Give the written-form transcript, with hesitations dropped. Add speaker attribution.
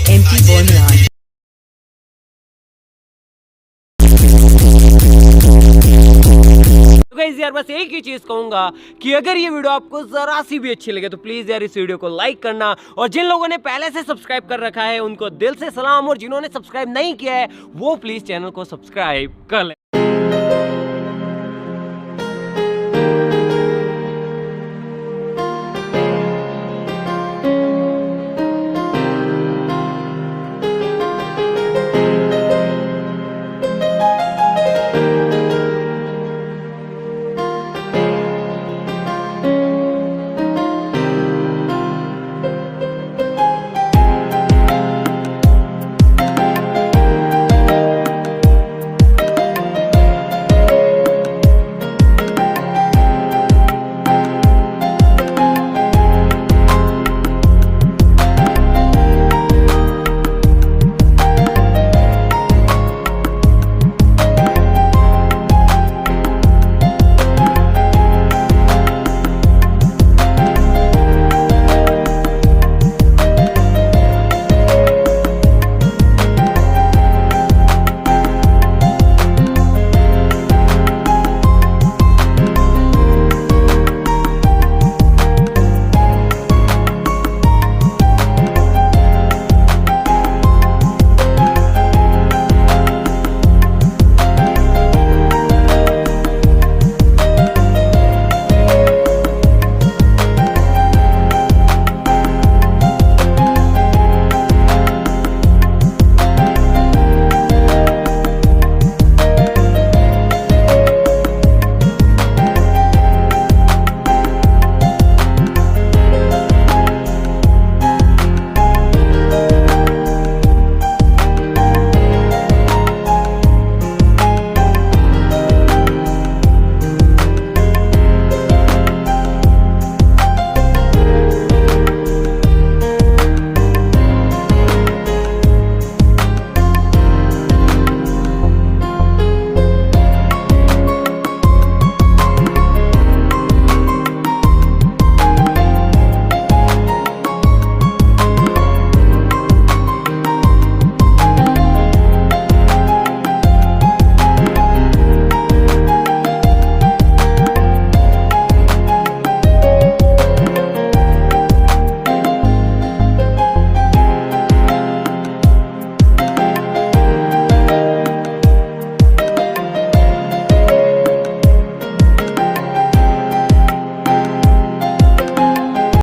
Speaker 1: MP Bornland।
Speaker 2: तो guys यार बस एक ही चीज कहूंगा कि अगर ये वीडियो आपको जरा सी भी अच्छी लगे तो प्लीज यार इस वीडियो को लाइक करना, और जिन लोगों ने पहले से सब्सक्राइब कर रखा है उनको दिल से सलाम, और जिन्होंने सब्सक्राइब नहीं किया है वो प्लीज चैनल को सब्सक्राइब कर ले।